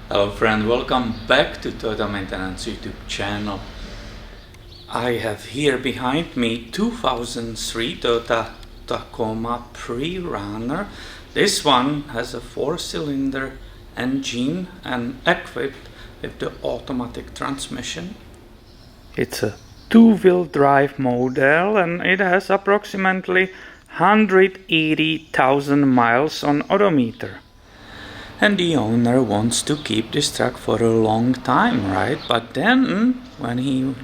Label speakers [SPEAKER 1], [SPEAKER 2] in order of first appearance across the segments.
[SPEAKER 1] Hello friend, welcome back to Toyota Maintenance YouTube channel. I have here behind me 2003 Toyota Tacoma Pre-Runner. This one has a 4-cylinder engine and equipped with the automatic transmission. It's a two-wheel drive model and it has approximately 180,000 miles on odometer. And the owner wants to keep this truck for a long time, right? But then, when he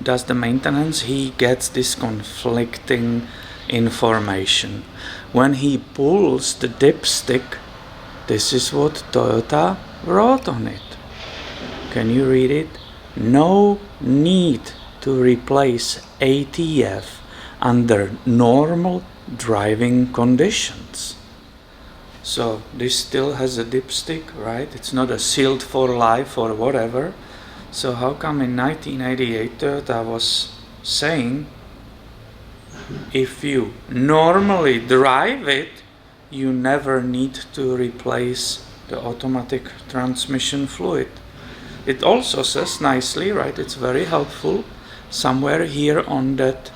[SPEAKER 1] does the maintenance, he gets this conflicting information. When he pulls the dipstick, this is what Toyota wrote on it. Can you read it? No need to replace ATF under normal driving conditions. So this still has a dipstick, right? It's not a sealed for life or whatever. So how come in 1988 Toyota was saying if you normally drive it, you never need to replace the automatic transmission fluid. It also says nicely, right? It's very helpful. Somewhere here on that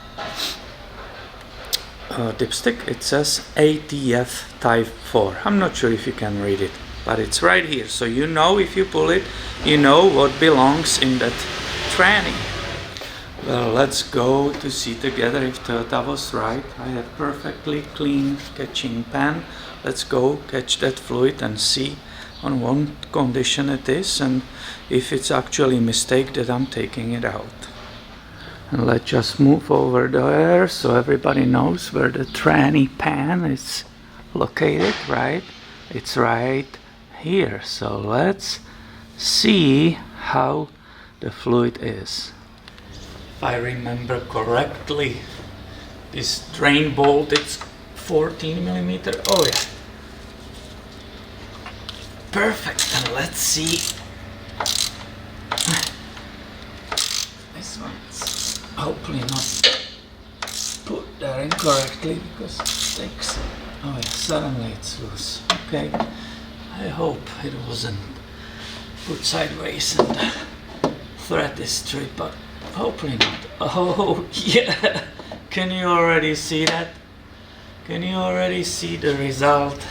[SPEAKER 1] dipstick it says ATF type 4. I'm not sure if you can read it, but it's right here, so you know if you pull it, you know what belongs in that tranny. Well, let's go to see together if Toyota was right. I have perfectly clean catching pan. Let's go catch that fluid and see on what condition it is and if it's actually a mistake that I'm taking it out. And let's just move over there so everybody knows where the tranny pan is located, right? It's right here. So let's see how the fluid is. If I remember correctly, this drain bolt is 14 millimeter. Oh yeah. Perfect. And let's see. This one's hopefully not put there incorrectly because it sticks. Oh yeah, suddenly it's loose. Okay, I hope it wasn't put sideways and the thread is straight, but hopefully not. Oh yeah, can you already see that? Can you already see the result?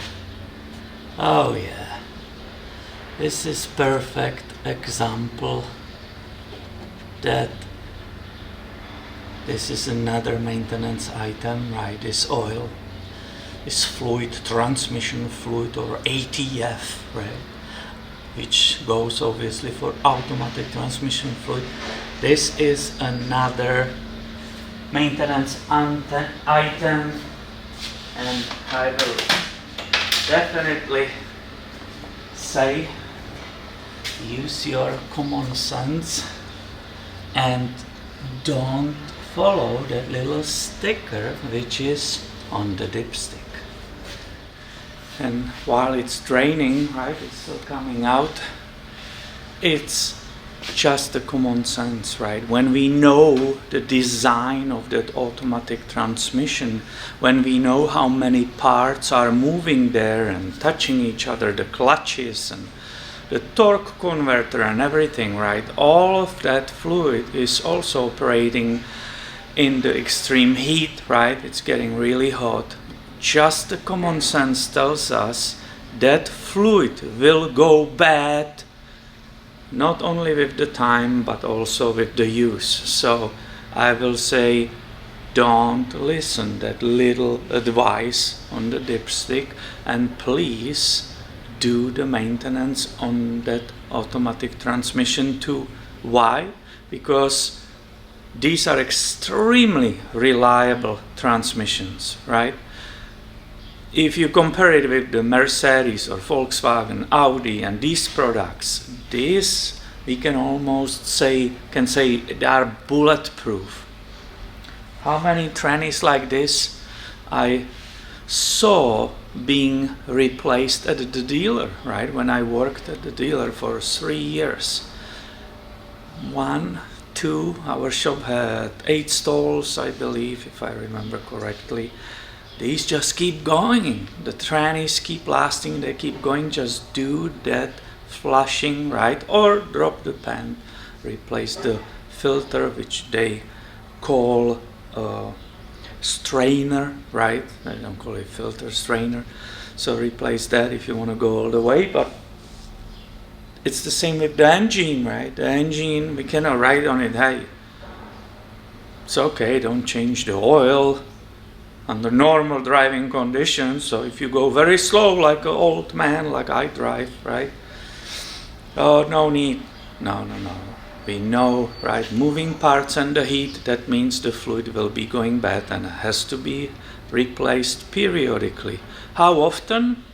[SPEAKER 1] Oh yeah, this is perfect example that this is another maintenance item, right? This oil, this fluid, transmission fluid or ATF, right? Which goes obviously for automatic transmission fluid. This is another maintenance item, and I will definitely say use your common sense and don't follow that little sticker which is on the dipstick. And while it's draining, right, it's still coming out, it's just the common sense, right? When we know the design of that automatic transmission, when we know how many parts are moving there and touching each other, the clutches and the torque converter and everything, right? All of that fluid is also operating in the extreme heat, right? It's getting really hot. Just the common sense tells us that fluid will go bad, not only with the time, but also with the use. So I will say, don't listen that little advice on the dipstick, and please do the maintenance on that automatic transmission too. Why? Because these are extremely reliable transmissions, right? If you compare it with the Mercedes or Volkswagen, Audi and these products, these we can almost say they are bulletproof. How many trannies like this I saw being replaced at the dealer, right? When I worked at the dealer for 3 years. 1, 2, our shop had 8 stalls, I believe, if I remember correctly. These just keep going. The trannies keep lasting, they keep going. Just do that flushing, right? Or drop the pen, replace the filter, which they call strainer, right? I don't call it filter, strainer. So replace that if you want to go all the way. But it's the same with the engine, right? The engine, we cannot write on it, hey, it's okay, don't change the oil under normal driving conditions. So if you go very slow like an old man, like I drive, right? Oh, no need. No. We know, right? Moving parts and the heat, that means the fluid will be going bad and has to be replaced periodically. How often?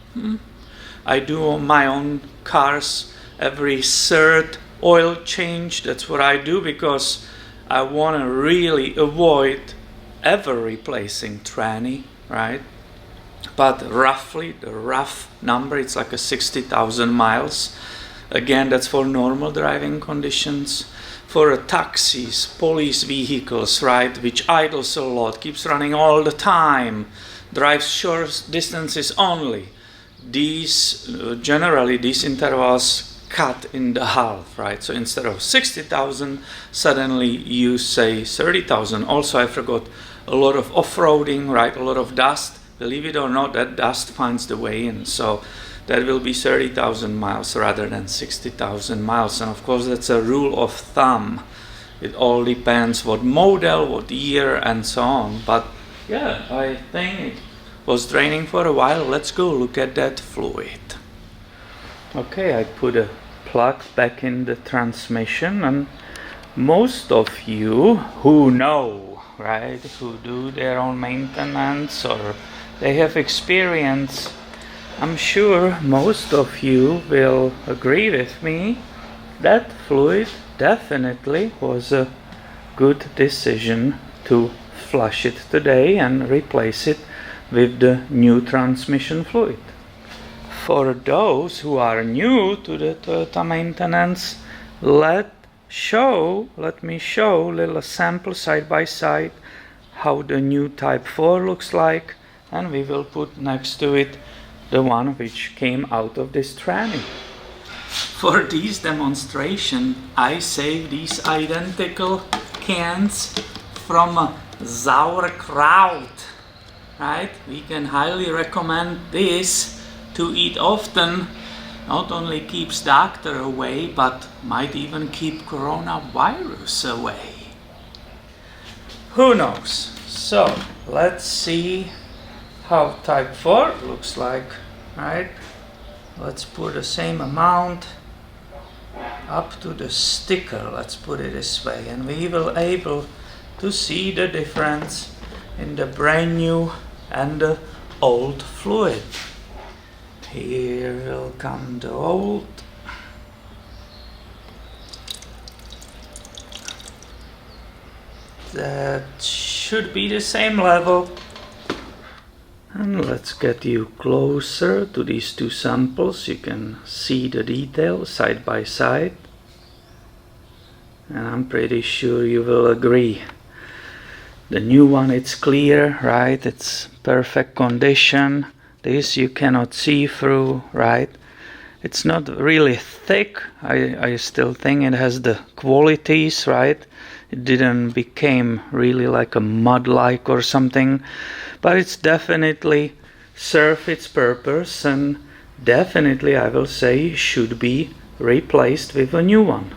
[SPEAKER 1] I do on my own cars every third oil change. That's what I do because I want to really avoid ever replacing tranny, right? But roughly, the rough number, it's like 60,000 miles. Again, that's for normal driving conditions. For taxis, police vehicles, right, which idles a lot, keeps running all the time, drives short distances only. These, generally, these intervals cut in the half, right? So instead of 60,000, suddenly you say 30,000. Also, I forgot, a lot of off-roading, right? A lot of dust. Believe it or not, that dust finds the way in. So that will be 30,000 miles rather than 60,000 miles. And of course, that's a rule of thumb. It all depends what model, what year, and so on. But yeah, I think it was draining for a while. Let's go look at that fluid. Okay, I put a plug back in the transmission, and most of you who know, right, who do their own maintenance or they have experience, I'm sure most of you will agree with me that fluid definitely was a good decision to flush it today and replace it with the new transmission fluid. For those who are new to the Toyota maintenance, let me show a little sample side by side how the new Type 4 looks like, and we will put next to it the one which came out of this tranny. For this demonstration, I saved these identical cans from sauerkraut, right? We can highly recommend this to eat often. Not only keeps doctor away, but might even keep coronavirus away. Who knows? So let's see how Type 4 looks like, right? Let's put the same amount up to the sticker, let's put it this way, and we will able to see the difference in the brand new and the old fluid. Here will come the old. That should be the same level. And let's get you closer to these two samples. You can see the detail side by side. And I'm pretty sure you will agree. The new one, it's clear, right? It's perfect condition. This you cannot see through, right? It's not really thick. I still think it has the qualities, right? It didn't become really like a mud-like or something, but it's definitely serve its purpose, and definitely I will say should be replaced with a new one.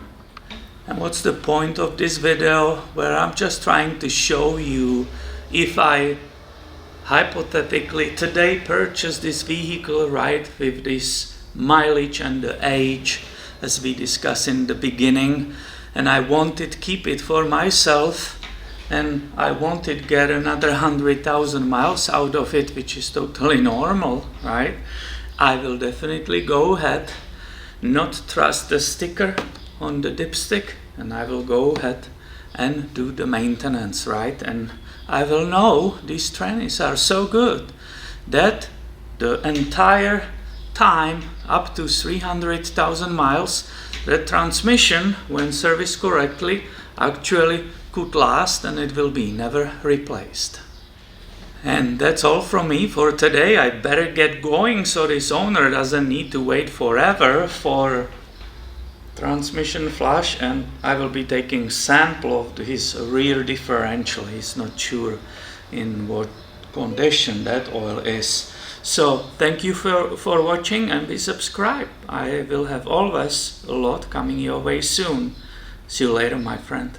[SPEAKER 1] And what's the point of this video? Where I'm just trying to show you, if I hypothetically today purchase this vehicle, right, with this mileage and the age as we discussed in the beginning, and I wanted to keep it for myself, and I wanted to get another 100,000 miles out of it, which is totally normal, right? I will definitely go ahead, not trust the sticker on the dipstick, and I will go ahead and do the maintenance, right? And I will know these trannies are so good that the entire time, up to 300,000 miles, the transmission, when serviced correctly, actually could last, and it will be never replaced. And that's all from me for today. I better get going so this owner doesn't need to wait forever for transmission flush, and I will be taking sample of his rear differential. He's not sure in what condition that oil is. So thank you for watching, and be subscribed. I will have always a lot coming your way soon. See you later, my friend.